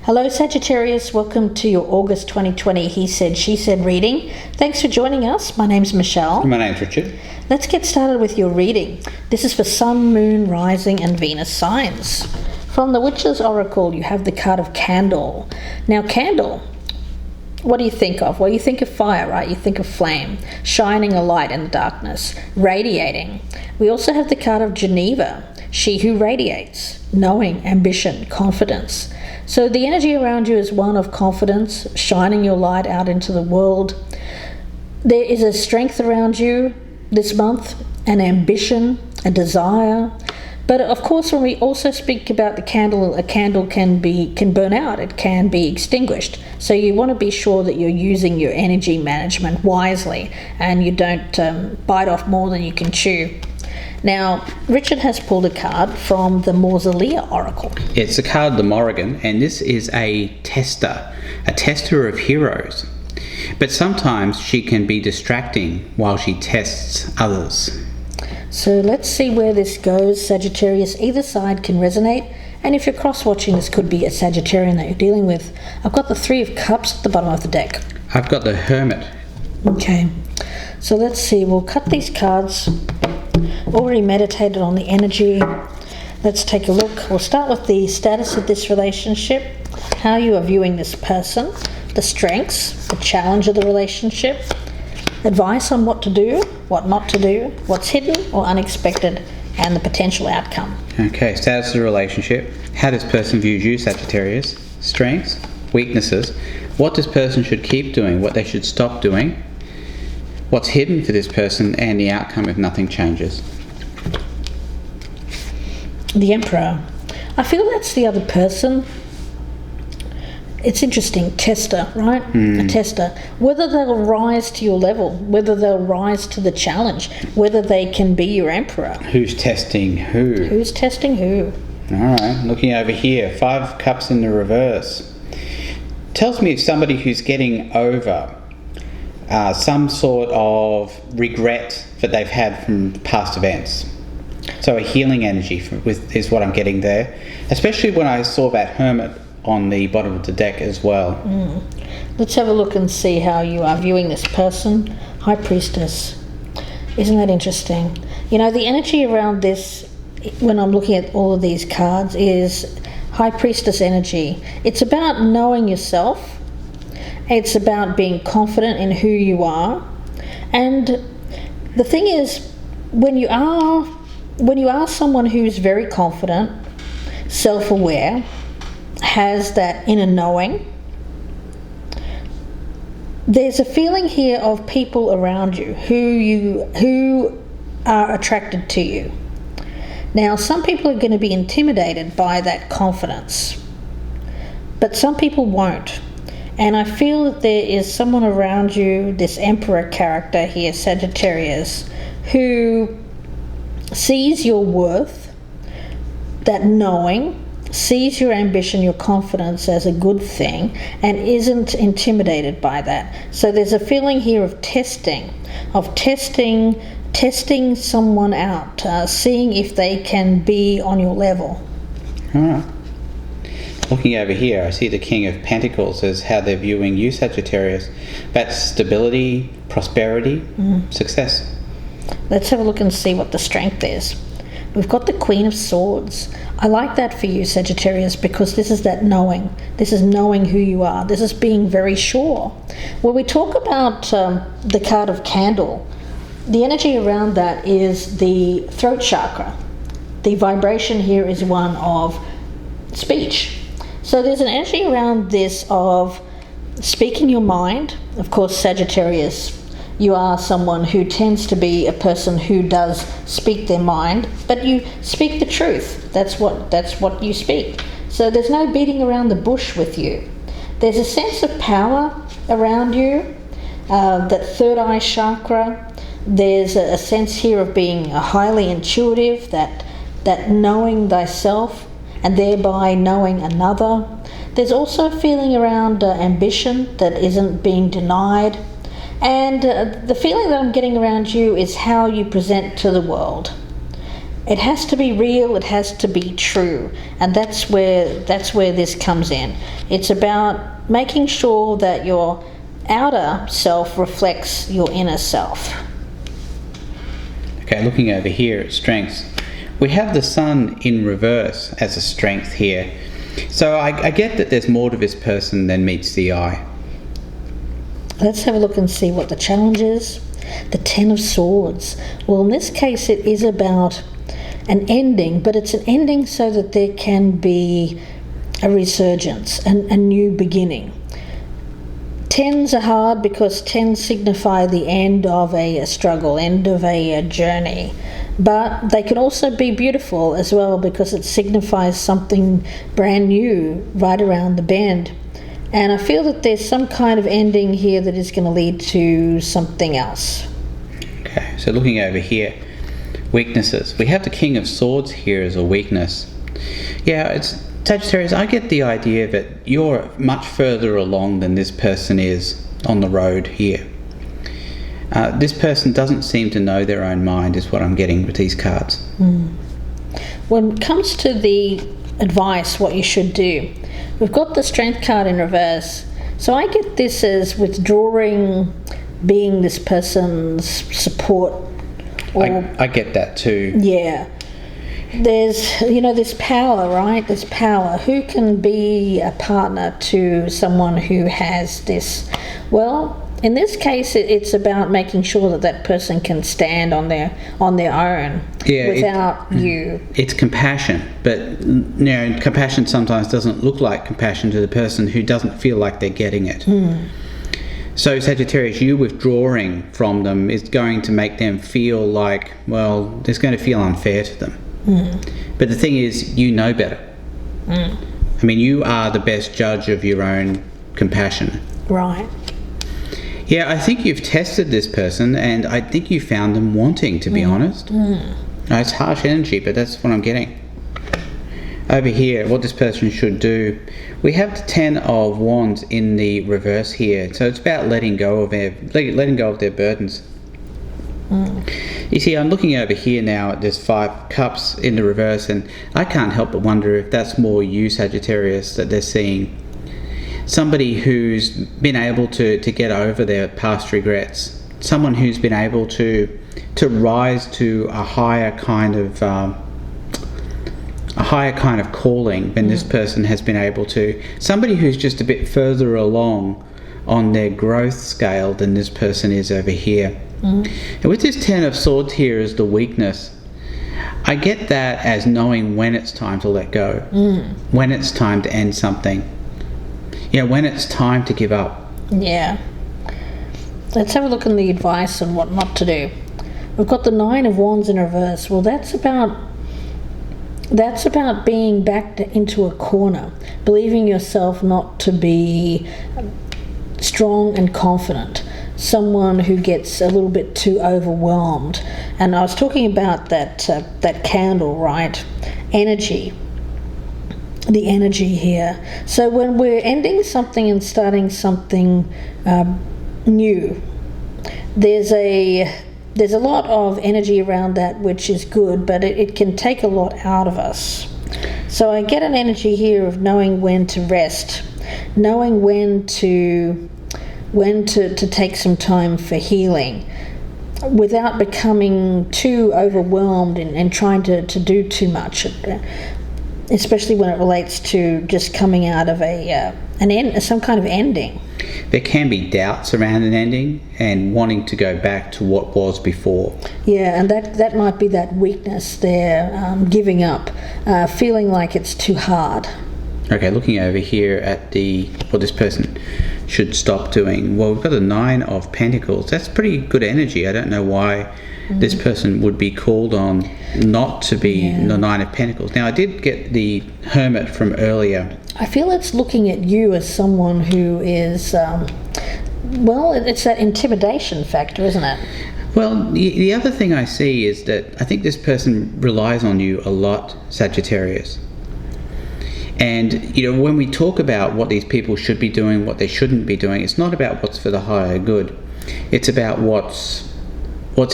Hello Sagittarius, welcome to your August 2020 He Said, She Said reading. Thanks for joining us. My name's Michelle. My name's Richard. Let's get started with your reading. This is for Sun, Moon, Rising and Venus signs. From the Witch's Oracle, you have the card of Candle. Now Candle, what do you think of? Well, you think of fire, right? You think of flame, shining a light in the darkness, radiating. We also have the card of Geneva, she who radiates, knowing, ambition, confidence. So the energy around you is one of confidence, shining your light out into the world. There is a strength around you this month, an ambition, a desire. But of course, when we also speak about the candle, a candle can burn out, it can be extinguished. So you want to be sure that you're using your energy management wisely and you don't bite off more than you can chew. Now, Richard has pulled a card from the Mausolea Oracle. It's a card of the Morrigan, and this is a tester of heroes. But sometimes she can be distracting while she tests others. So let's see where this goes, Sagittarius. Either side can resonate, and if you're cross-watching, this could be a Sagittarian that you're dealing with. I've got the Three of Cups at the bottom of the deck. I've got the Hermit. Okay, so let's see. We'll cut these cards. Already meditated on the energy. Let's take a look. We'll start with the status of this relationship, how you are viewing this person, the strengths, the challenge of the relationship, advice on what to do, what not to do, what's hidden or unexpected, and the potential outcome. Okay, status of the relationship. How this person views you, Sagittarius. Strengths, weaknesses, what this person should keep doing, what they should stop doing, what's hidden for this person, and the outcome if nothing changes. The Emperor. I feel that's the other person. It's interesting. Tester, right? A tester. Whether they'll rise to your level, whether they'll rise to the challenge, whether they can be your Emperor. Who's testing who? Who's testing who? Alright, looking over here. 5 Cups in the reverse. Tells me it's somebody who's getting over some sort of regret that they've had from past events. So a healing energy is what I'm getting there, especially when I saw that Hermit on the bottom of the deck as well. Let's have a look and see how you are viewing this person. High Priestess. Isn't that interesting? You know, the energy around this, when I'm looking at all of these cards, is High Priestess energy. It's about knowing yourself. It's about being confident in who you are. And the thing is, when you are someone who's very confident, self-aware, has that inner knowing, there's a feeling here of people around you who are attracted to you. Now, some people are going to be intimidated by that confidence, but some people won't. And I feel that there is someone around you, this Emperor character here, Sagittarius, who sees your worth, that knowing, sees your ambition, your confidence as a good thing, and isn't intimidated by that. So there's a feeling here of testing someone out, seeing if they can be on your level. All right. Looking over here, I see the King of Pentacles as how they're viewing you, Sagittarius. That's stability, prosperity, success. Let's have a look and see what the strength is. We've got the Queen of Swords. I like that for you, Sagittarius, because this is that knowing. This is knowing who you are. This is being very sure. When we talk about the card of Candle, the energy around that is the throat chakra. The vibration here is one of speech. So there's an energy around this of speaking your mind. Of course, Sagittarius, you are someone who tends to be a person who does speak their mind, but you speak the truth. That's what you speak. So there's no beating around the bush with you. There's a sense of power around you, that third eye chakra. There's a sense here of being highly intuitive, that knowing thyself and thereby knowing another. There's also a feeling around ambition that isn't being denied. And the feeling that I'm getting around you is how you present to the world. It has to be real, it has to be true, and that's where this comes in. It's about making sure that your outer self reflects your inner self. Okay, looking over here at strengths, we have the sun in reverse as a strength here. So I get that there's more to this person than meets the eye. Let's have a look and see what the challenge is. The Ten of Swords. Well, in this case, it is about an ending, but it's an ending so that there can be a resurgence, a new beginning. Tens are hard because tens signify the end of a struggle, end of a journey. But they can also be beautiful as well because it signifies something brand new right around the bend. And I feel that there's some kind of ending here that is going to lead to something else. Okay, so looking over here, weaknesses. We have the King of Swords here as a weakness. Yeah, it's Sagittarius, I get the idea that you're much further along than this person is on the road here. This person doesn't seem to know their own mind is what I'm getting with these cards. When it comes to the advice, what you should do, we've got the Strength card in reverse. So I get this as withdrawing, being this person's support. I get that too. Yeah. There's, this power, right? There's power. Who can be a partner to someone who has this? Well, in this case, it's about making sure that that person can stand on their own without you. It's compassion, but compassion sometimes doesn't look like compassion to the person who doesn't feel like they're getting it. So Sagittarius, you withdrawing from them is going to make them feel like, well, it's going to feel unfair to them. But the thing is, you know better. I mean, you are the best judge of your own compassion. Right. Yeah, I think you've tested this person, and I think you found them wanting, to be honest. It's harsh energy, but that's what I'm getting. Over here, what this person should do, we have the Ten of Wands in the reverse here. So it's about letting go of their burdens. You see, I'm looking over here now at this Five Cups in the reverse, and I can't help but wonder if that's more you, Sagittarius, that they're seeing. Somebody who's been able to get over their past regrets. Someone who's been able to rise to a higher kind of calling than this person has been able to. Somebody who's just a bit further along on their growth scale than this person is over here. And with this Ten of Swords here as the weakness, I get that as knowing when it's time to let go, when it's time to end something, when it's time to give up. Yeah. Let's have a look at the advice on what not to do. We've got the Nine of Wands in reverse. Well, that's about being backed into a corner, believing yourself not to be strong and confident. Someone who gets a little bit too overwhelmed. And I was talking about that candle, right? Energy. The energy here. So when we're ending something and starting something new, there's a lot of energy around that, which is good, but it can take a lot out of us. So I get an energy here of knowing when to rest, knowing when to take some time for healing without becoming too overwhelmed and trying to do too much, especially when it relates to just coming out of some kind of ending. There can be doubts around an ending and wanting to go back to what was before. Yeah, and that might be that weakness there, giving up, feeling like it's too hard. Okay, looking over here at what this person should stop doing. Well, we've got the Nine of Pentacles. That's pretty good energy. I don't know why this person would be called on not to be the Nine of Pentacles. Now, I did get the Hermit from earlier. I feel it's looking at you as someone who is, it's that intimidation factor, isn't it? Well, the other thing I see is that I think this person relies on you a lot, Sagittarius. And, when we talk about what these people should be doing, what they shouldn't be doing, it's not about what's for the higher good. It's about what's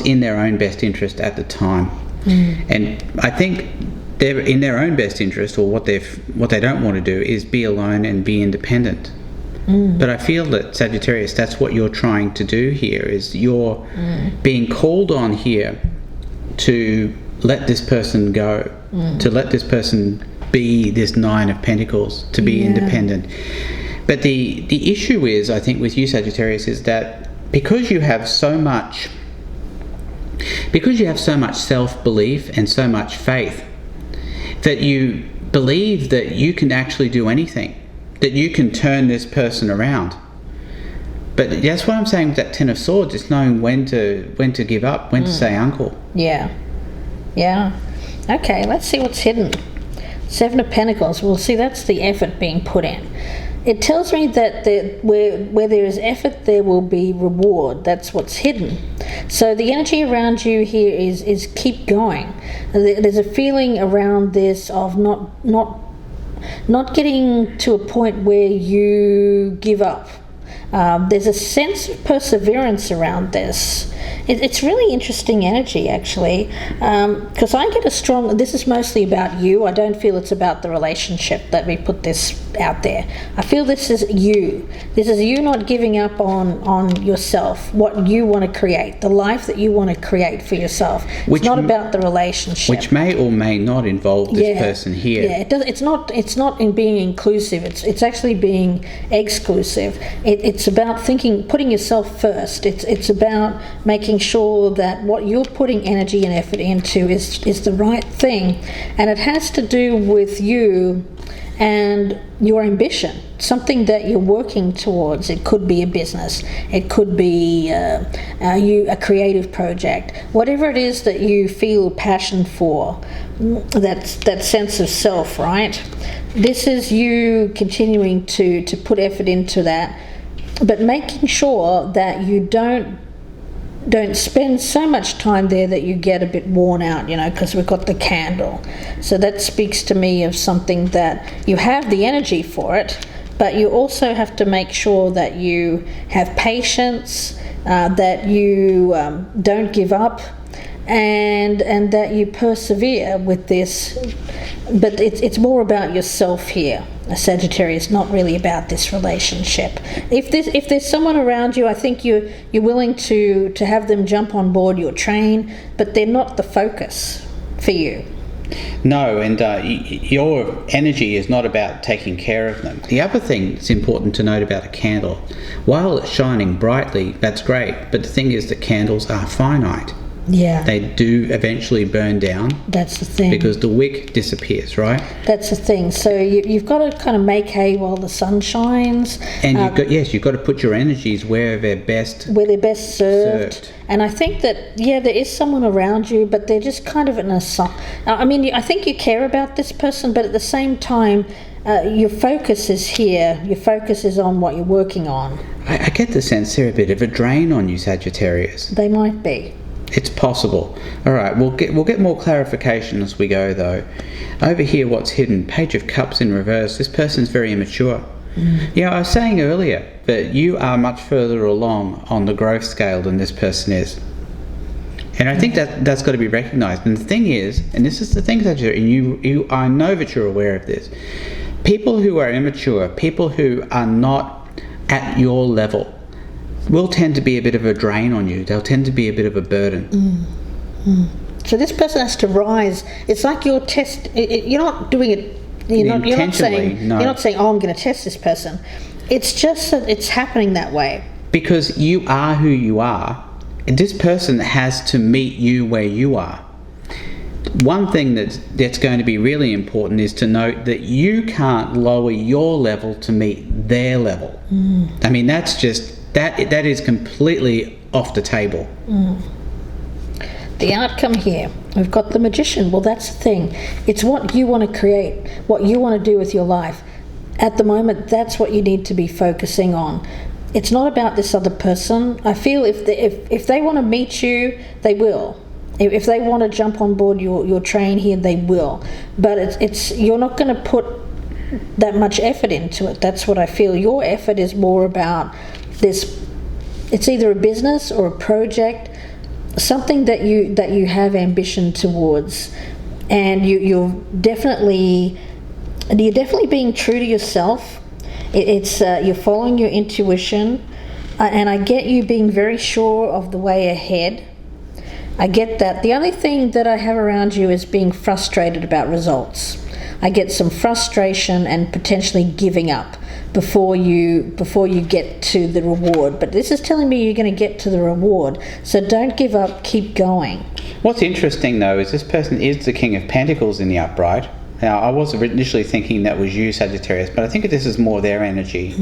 in their own best interest at the time. And I think they're in their own best interest, or what they don't want to do is be alone and be independent. But I feel that, Sagittarius, that's what you're trying to do here, is you're being called on here to let this person go, to let this person be this Nine of Pentacles, to be independent. But the issue is, I think, with you, Sagittarius, is that because you have so much self-belief and so much faith, that you believe that you can actually do anything, that you can turn this person around. But that's what I'm saying with that Ten of Swords, is knowing when to give up, when to say uncle. Yeah. Okay, let's see what's hidden. Seven of Pentacles. Well, see, that's the effort being put in. It tells me that where there is effort, there will be reward. That's what's hidden. So the energy around you here is keep going. There's a feeling around this of not getting to a point where you give up. There's a sense of perseverance around this. It's really interesting energy, actually, because I get a strong... This is mostly about you. I don't feel it's about the relationship that we put this out there. I feel this is you. This is you not giving up on yourself, what you want to create, the life that you want to create for yourself. It's not about the relationship. Which may or may not involve this person here. Yeah, it's not in being inclusive. It's actually being exclusive. It's about putting yourself first. It's about making sure that what you're putting energy and effort into is the right thing, and it has to do with you and your ambition, something that you're working towards. It could be a business, it could be a creative project, whatever it is that you feel passion for, that sense of self, right? This is you continuing to put effort into that, but making sure that you don't spend so much time there that you get a bit worn out, because we've got the Candle. So that speaks to me of something that you have the energy for it, but you also have to make sure that you have patience, that you don't give up, and that you persevere with this. But it's more about yourself here, Sagittarius, not really about this relationship. If there's someone around you, I think you're willing to have them jump on board your train, but they're not the focus for you. No, and your energy is not about taking care of them. The other thing that's important to note about a candle, while it's shining brightly, that's great, but the thing is that candles are finite. Yeah. They do eventually burn down. That's the thing. Because the wick disappears, right? That's the thing. So you've got to kind of make hay while the sun shines. And you've got to put your energies where they're best served. And I think that, there is someone around you, but they're just kind of in a... I mean, I think you care about this person, but at the same time, your focus is here. Your focus is on what you're working on. I get the sense they're a bit of a drain on you, Sagittarius. They might be. It's possible. All right, we'll get more clarification as we go, though. Over here, what's hidden? Page of Cups in reverse. This person's very immature. I was saying earlier that you are much further along on the growth scale than this person is. And I think that's got to be recognised. And the thing is, and this is the thing, Sagittarius, I know that you're aware of this, people who are immature, people who are not at your level, will tend to be a bit of a drain on you. They'll tend to be a bit of a burden. So this person has to rise. It's like you're you're not doing it. You're not saying, "Oh, I'm going to test this person." It's just that it's happening that way. Because you are who you are. This person has to meet you where you are. One thing that's going to be really important is to note that you can't lower your level to meet their level. I mean, that's just... That is completely off the table. The outcome here, we've got the Magician. Well, that's the thing. It's what you want to create, what you want to do with your life. At the moment, that's what you need to be focusing on. It's not about this other person. I feel if they want to meet you, they will. If they want to jump on board your train here, they will. But it's you're not going to put that much effort into it. That's what I feel. Your effort is more about this. It's either a business or a project something that you have ambition towards, and you're definitely being true to yourself. It's you're following your intuition, and I get you being very sure of the way ahead. I get that. The only thing that I have around you is being frustrated about results. I get some frustration and potentially giving up before you get to the reward. But this is telling me you're going to get to the reward. So don't give up, keep going. What's interesting though is this person is the King of Pentacles in the upright. Now, I was initially thinking that was you, Sagittarius, but I think this is more their energy.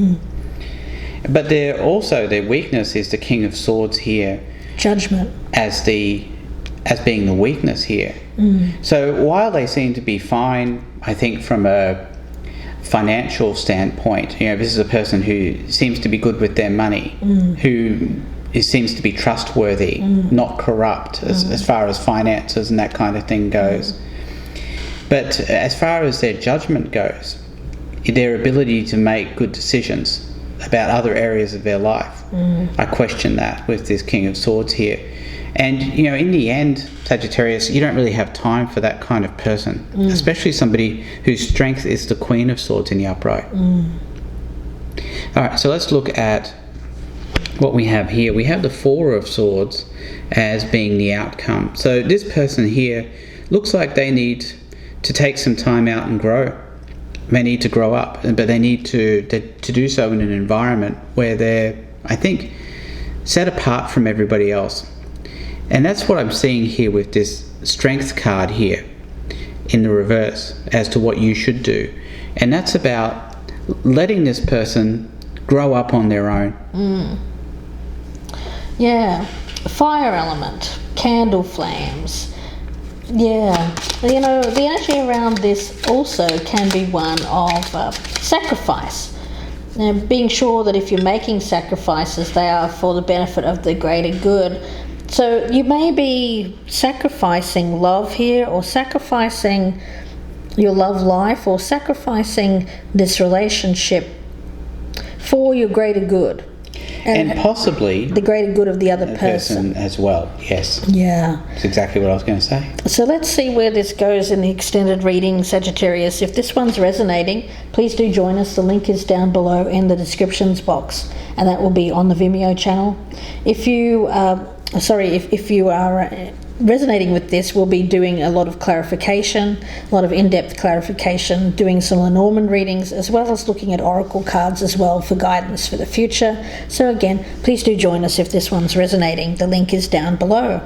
But their weakness is the King of Swords here. Judgment. As being the weakness here. So while they seem to be fine, I think from a financial standpoint, this is a person who seems to be good with their money, who seems to be trustworthy, not corrupt as far as finances and that kind of thing goes. But as far as their judgment goes, their ability to make good decisions about other areas of their life, I question that with this King of Swords here. And, in the end, Sagittarius, you don't really have time for that kind of person, especially somebody whose strength is the Queen of Swords in the upright. All right, so let's look at what we have here. We have the Four of Swords as being the outcome. So this person here looks like they need to take some time out and grow. They need to grow up, but they need to do so in an environment where they're, I think, set apart from everybody else. And that's what I'm seeing here with this Strength card here in the reverse as to what you should do. And that's about letting this person grow up on their own. Yeah. Fire element, candle flames. Yeah. The energy around this also can be one of sacrifice. Being sure that if you're making sacrifices, they are for the benefit of the greater good. So you may be sacrificing love here, or sacrificing your love life, or sacrificing this relationship for your greater good. And possibly the greater good of the other person as well, yes. Yeah. That's exactly what I was going to say. So let's see where this goes in the extended reading, Sagittarius. If this one's resonating, please do join us. The link is down below in the descriptions box, and that will be on the Vimeo channel. If you are resonating with this, we'll be doing a lot of clarification, a lot of in-depth clarification, doing some Lenormand readings, as well as looking at oracle cards as well for guidance for the future. So again, please do join us if this one's resonating. The link is down below.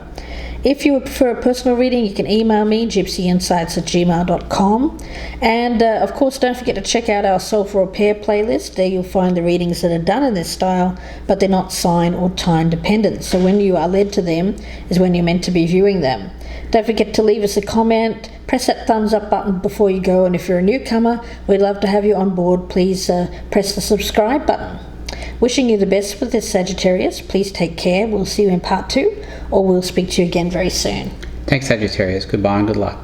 If you would prefer a personal reading, you can email me, gypsyinsights@gmail.com. And of course, don't forget to check out our self-repair playlist. There you'll find the readings that are done in this style, but they're not sign or time dependent. So when you are led to them is when you're meant to be viewing them. Don't forget to leave us a comment, press that thumbs up button before you go. And if you're a newcomer, we'd love to have you on board. Please press the subscribe button. Wishing you the best with this, Sagittarius. Please take care. We'll see you in part 2, or we'll speak to you again very soon. Thanks, Sagittarius. Goodbye and good luck.